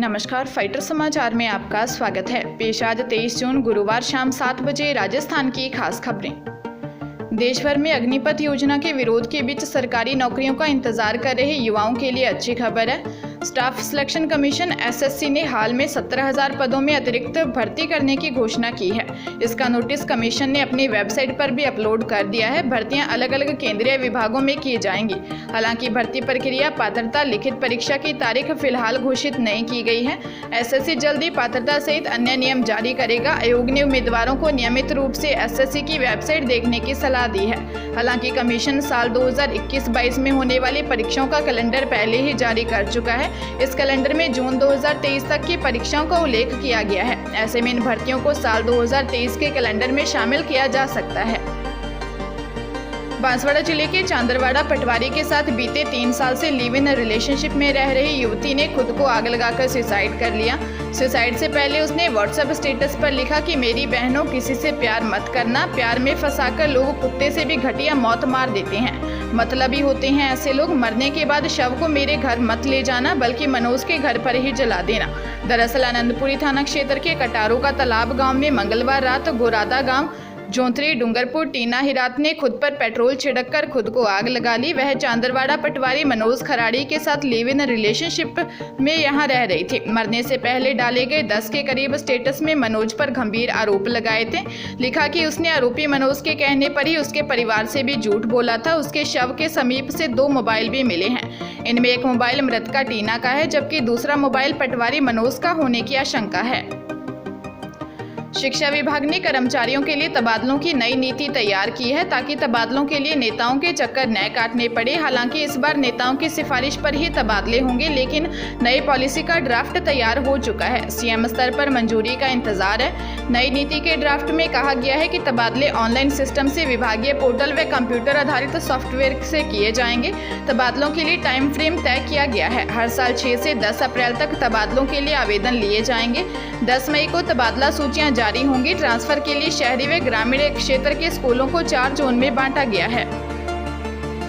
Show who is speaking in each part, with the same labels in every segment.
Speaker 1: नमस्कार, फाइटर समाचार में आपका स्वागत है। पेश आज 23 जून गुरुवार शाम 7 बजे राजस्थान की खास खबरें। देश भर में अग्निपथ योजना के विरोध के बीच सरकारी नौकरियों का इंतजार कर रहे युवाओं के लिए अच्छी खबर है। स्टाफ सिलेक्शन कमीशन एसएससी ने हाल में 17,000 पदों में अतिरिक्त भर्ती करने की घोषणा की है। इसका नोटिस कमीशन ने अपनी वेबसाइट पर भी अपलोड कर दिया है। भर्तियां अलग अलग केंद्रीय विभागों में की जाएंगी। हालांकि भर्ती प्रक्रिया, पात्रता, लिखित परीक्षा की तारीख फिलहाल घोषित नहीं की गई है। एसएससी जल्द ही पात्रता सहित अन्य नियम जारी करेगा। आयोग ने उम्मीदवारों को नियमित रूप से एसएससी की वेबसाइट देखने की सलाह दी है। हालांकि कमीशन साल 2021-22 में होने वाली परीक्षाओं का कैलेंडर पहले ही जारी कर चुका है। इस कैलेंडर में जून 2023 तक की परीक्षाओं का उल्लेख किया गया है। ऐसे में इन भर्तियों को साल 2023 के कैलेंडर में शामिल किया जा सकता है। बांसवाड़ा जिले के चांदरवाड़ा पटवारी के साथ बीते 3 साल से लिव इन रिलेशनशिप में रह रही युवती ने खुद को आग लगाकर सुसाइड कर लिया। सुसाइड से पहले उसने व्हाट्सएप स्टेटस पर लिखा कि मेरी बहनों, किसी से प्यार मत करना। प्यार में फंसाकर लोग कुत्ते से भी घटिया मौत मार देते हैं। मतलबी होते हैं ऐसे लोग। मरने के बाद शव को मेरे घर मत ले जाना, बल्कि मनोज के घर पर ही जला देना। दरअसल आनंदपुरी थाना क्षेत्र के कटारू का तालाब गाँव में मंगलवार रात गोरादा गाँव जोंतरी डूंगरपुर टीना हिरात ने खुद पर पेट्रोल छिड़ककर खुद को आग लगा ली। वह चांदरवाड़ा पटवारी मनोज खराड़ी के साथ लिव इन रिलेशनशिप में यहां रह रही थी। मरने से पहले डाले गए 10 के करीब स्टेटस में मनोज पर गंभीर आरोप लगाए थे। लिखा कि उसने आरोपी मनोज के कहने पर ही उसके परिवार से भी झूठ बोला था। उसके शव के समीप से 2 मोबाइल भी मिले हैं। इनमें एक मोबाइल मृतका टीना का है, जबकि दूसरा मोबाइल पटवारी मनोज का होने की आशंका है। शिक्षा विभाग ने कर्मचारियों के लिए तबादलों की नई नीति तैयार की है, ताकि तबादलों के लिए नेताओं के चक्कर न काटने पड़े। हालांकि इस बार नेताओं की सिफारिश पर ही तबादले होंगे, लेकिन नई पॉलिसी का ड्राफ्ट तैयार हो चुका है। सीएम स्तर पर मंजूरी का इंतजार है। नई नीति के ड्राफ्ट में कहा गया है कि तबादले ऑनलाइन सिस्टम से, विभागीय पोर्टल व कंप्यूटर आधारित सॉफ्टवेयर से किए जाएंगे। तबादलों के लिए टाइम फ्रेम तय किया गया है। हर साल 6 से 10 अप्रैल तक तबादलों के लिए आवेदन लिए जाएंगे। 10 मई को तबादला सूचियां जारी होंगी। ट्रांसफर के लिए शहरी व ग्रामीण क्षेत्र के स्कूलों को 4 जोन में बांटा गया है।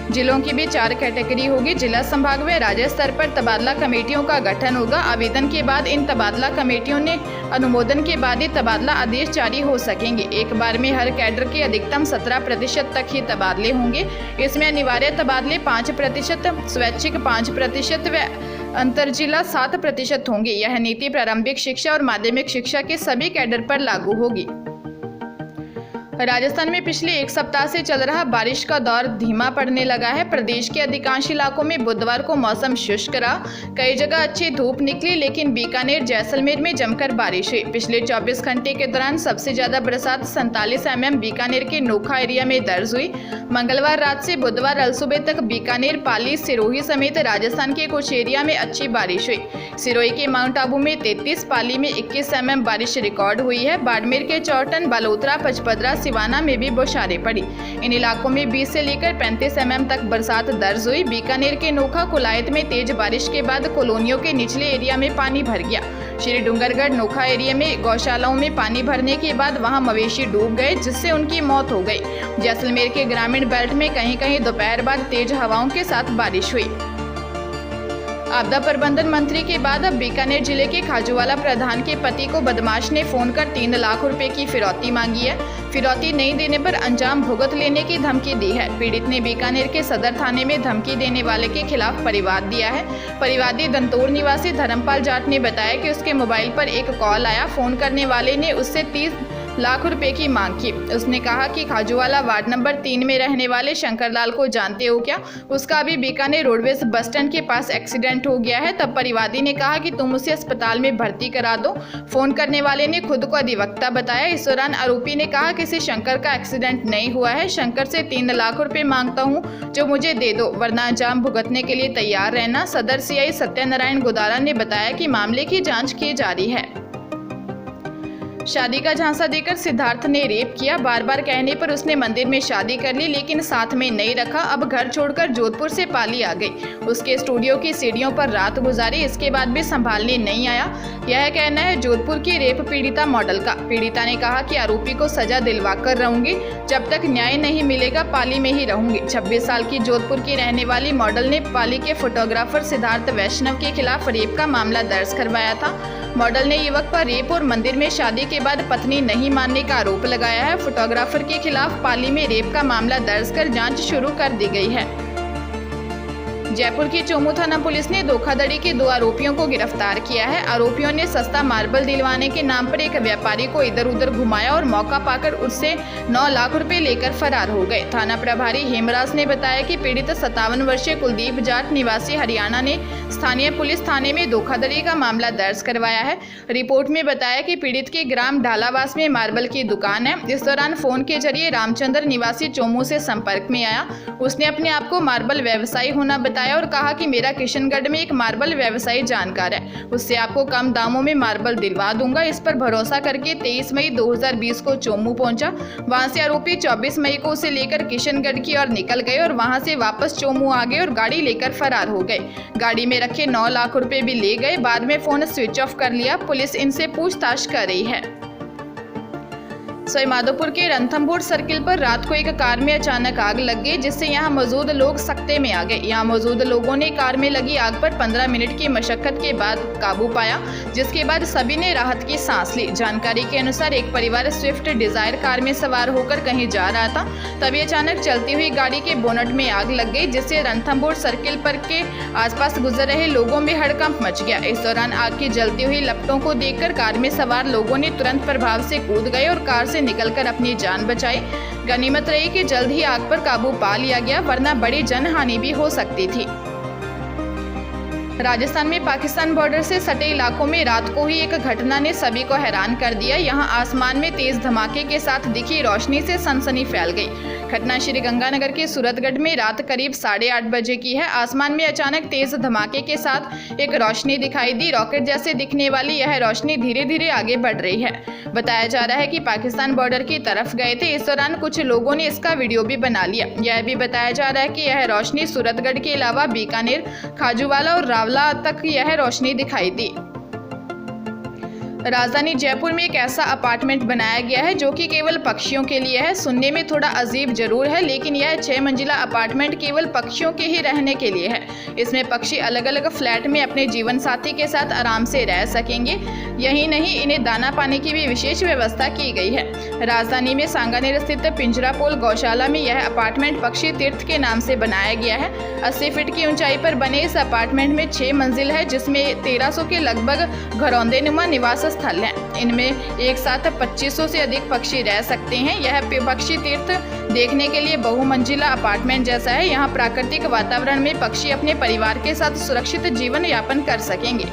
Speaker 1: जिलों की भी 4 कैटेगरी होगी। जिला, संभाग व राज्य स्तर पर तबादला कमेटियों का गठन होगा। आवेदन के बाद इन तबादला कमेटियों ने अनुमोदन के बाद ही तबादला आदेश जारी हो सकेंगे। एक बार में हर कैडर के अधिकतम 17% तक ही तबादले होंगे। इसमें अनिवार्य तबादले 5%, स्वैच्छिक 5% व अंतरजिला 7% होंगे। यह नीति प्रारंभिक शिक्षा और माध्यमिक शिक्षा के सभी कैडर पर लागू होगी। राजस्थान में पिछले 1 सप्ताह से चल रहा बारिश का दौर धीमा पड़ने लगा है। प्रदेश के अधिकांश इलाकों में बुधवार को मौसम शुष्क रहा। कई जगह अच्छी धूप निकली, लेकिन बीकानेर, जैसलमेर में जमकर बारिश हुई। पिछले 24 घंटे के दौरान सबसे ज्यादा बरसात 47 mm बीकानेर के नोखा एरिया में दर्ज हुई। मंगलवार रात से बुधवार अलसुबह तक बीकानेर, पाली, सिरोही समेत राजस्थान के कुछ एरिया में अच्छी बारिश हुई। सिरोही के माउंट आबू में 33, पाली में 21 mm बारिश रिकॉर्ड हुई है। बाड़मेर के चौटन, बालोतरा, पचपदरा, सिवाना में भी बौछारें पड़ी। इन इलाकों में 20 से लेकर 35 mm तक बरसात दर्ज हुई। बीकानेर के नोखा कुलायत में तेज बारिश के बाद कॉलोनियों के निचले एरिया में पानी भर गया। श्री डूंगरगढ़ नोखा एरिया में गौशालाओं में पानी भरने के बाद वहां मवेशी डूब गए, जिससे उनकी मौत हो गई। जैसलमेर के ग्रामीण बेल्ट में कहीं कहीं दोपहर बाद तेज हवाओं के साथ बारिश हुई। आपदा प्रबंधन मंत्री के बाद अब बीकानेर जिले के खाजूवाला प्रधान के पति को बदमाश ने फोन कर 3 लाख रुपए की फिरौती मांगी है। फिरौती नहीं देने पर अंजाम भुगत लेने की धमकी दी है। पीड़ित ने बीकानेर के सदर थाने में धमकी देने वाले के खिलाफ परिवाद दिया है। परिवादी दंतौर निवासी धर्मपाल जाट ने बताया कि उसके मोबाइल पर एक कॉल आया। फोन करने वाले ने उससे 30 लाख रुपए की मांग की। उसने कहा कि खाजूवाला वार्ड नंबर 3 में रहने वाले शंकरलाल को जानते हो क्या? उसका अभी बीकानेर रोडवेज बस स्टैंड के पास एक्सीडेंट हो गया है। तब परिवादी ने कहा कि तुम उसे अस्पताल में भर्ती करा दो। फोन करने वाले ने खुद को अधिवक्ता बताया। इस दौरान आरोपी ने कहा किसी शंकर का एक्सीडेंट नहीं हुआ है। शंकर से 3 लाख रुपए मांगता हूँ, जो मुझे दे दो, वरना अंजाम भुगतने के लिए तैयार रहना। सदर सीआई सत्यनारायण गोदारा ने बताया कि मामले की जाँच की जा रही है। शादी का झांसा देकर सिद्धार्थ ने रेप किया। बार बार कहने पर उसने मंदिर में शादी कर ली, लेकिन साथ में नहीं रखा। अब घर छोड़कर जोधपुर से पाली आ गई। उसके स्टूडियो की सीढ़ियों पर रात गुजारी, इसके बाद भी संभालने नहीं आया। यह कहना है जोधपुर की रेप पीड़िता मॉडल का। पीड़िता ने कहा कि आरोपी को सजा दिलवाकर रहूंगी, जब तक न्याय नहीं मिलेगा पाली में ही रहूंगी। 26 साल की जोधपुर की रहने वाली मॉडल ने पाली के फोटोग्राफर सिद्धार्थ वैष्णव के खिलाफ रेप का मामला दर्ज करवाया था। मॉडल ने युवक पर रेप और मंदिर में शादी के बाद पत्नी नहीं मानने का आरोप लगाया है। फोटोग्राफर के खिलाफ पाली में रेप का मामला दर्ज कर जांच शुरू कर दी गई है। जयपुर की चोमू थाना पुलिस ने धोखाधड़ी के 2 आरोपियों को गिरफ्तार किया है। आरोपियों ने सस्ता मार्बल दिलवाने के नाम पर एक व्यापारी को इधर उधर घुमाया और मौका पाकर उससे 9 लाख रुपए लेकर फरार हो गए। थाना प्रभारी हेमराज ने बताया कि पीड़ित 57 वर्षीय कुलदीप जाट निवासी हरियाणा ने स्थानीय पुलिस थाने में धोखाधड़ी का मामला दर्ज करवाया है। रिपोर्ट में बताया कि पीड़ित के ग्राम ढालावास में मार्बल की दुकान है। इस दौरान फोन के जरिए रामचंद्र निवासी चोमू से संपर्क में आया। उसने अपने आप को मार्बल व्यवसायी होना बताया और कहा कि मेरा किशनगढ़ में एक मार्बल व्यवसायी जानकार है, उससे आपको कम दामों में मार्बल दिलवा दूंगा। इस पर भरोसा करके 23 मई 2020 को चोमू पहुंचा। वहां से आरोपी 24 मई को उसे लेकर किशनगढ़ की ओर निकल गए और वहां से वापस चोमू आ गए और गाड़ी लेकर फरार हो गए। गाड़ी में रखे 9 लाख रुपए भी ले गए। बाद में फोन स्विच ऑफ कर लिया। पुलिस इनसे पूछताछ कर रही है। सवाईमाधोपुर के रणथंभौर सर्किल पर रात को एक कार में अचानक आग लग गई, जिससे यहां मौजूद लोग सकते में आ गए। यहां मौजूद लोगों ने कार में लगी आग पर 15 मिनट की मशक्कत के बाद काबू पाया, जिसके बाद सभी ने राहत की सांस ली। जानकारी के अनुसार एक परिवार स्विफ्ट डिजायर कार में सवार होकर कहीं जा रहा था, तभी अचानक चलती हुई गाड़ी के बोनट में आग लग गई, जिससे रणथंभौर सर्किल पर के आसपास गुजर रहे लोगों में हड़कंप मच गया। इस दौरान आग की जलती हुई लपटों को देखकर कार में सवार लोगों ने तुरंत प्रभाव से कूद गए और कार से निकलकर अपनी जान बचाई। गनीमत रही कि जल्द ही आग पर काबू पा लिया गया, वरना बड़ी जनहानि भी हो सकती थी। राजस्थान में पाकिस्तान बॉर्डर से सटे इलाकों में रात को ही एक घटना ने सभी को हैरान कर दिया। यहां आसमान में तेज धमाके के साथ दिखी रोशनी से सनसनी फैल गई। घटना श्री गंगानगर के सूरतगढ़ में रात करीब 8:30 बजे की है। आसमान में अचानक तेज धमाके के साथ एक रोशनी दिखाई दी। रॉकेट जैसे दिखने वाली यह रोशनी धीरे धीरे आगे बढ़ रही है। बताया जा रहा है कि पाकिस्तान बॉर्डर की तरफ गए थे। इस दौरान कुछ लोगों ने इसका वीडियो भी बना लिया। यह भी बताया जा रहा है कि यह रोशनी सूरतगढ़ के अलावा बीकानेर, खाजूवाला और रावला तक यह रोशनी दिखाई दी। राजधानी जयपुर में एक ऐसा अपार्टमेंट बनाया गया है जो कि केवल पक्षियों के लिए है। सुनने में थोड़ा अजीब जरूर है, लेकिन यह 6 मंजिला अपार्टमेंट केवल पक्षियों के ही रहने के लिए है। इसमें पक्षी अलग अलग फ्लैट में अपने जीवन साथी के साथ आराम से रह सकेंगे। यही नहीं, इन्हें दाना पानी की भी विशेष व्यवस्था की गई है। राजधानी में सांगानेर स्थित पिंजरापोल गौशाला में यह अपार्टमेंट पक्षी तीर्थ के नाम से बनाया गया है। 80 फीट की ऊंचाई पर बने इस अपार्टमेंट में 6 मंजिल है, जिसमें 1300 के लगभग घरौंदेनुमा निवास स्थल है। इनमें एक साथ 2500 से अधिक पक्षी रह सकते हैं। यह पक्षी तीर्थ देखने के लिए बहुमंजिला अपार्टमेंट जैसा है। यहाँ प्राकृतिक वातावरण में पक्षी अपने परिवार के साथ सुरक्षित जीवन यापन कर सकेंगे।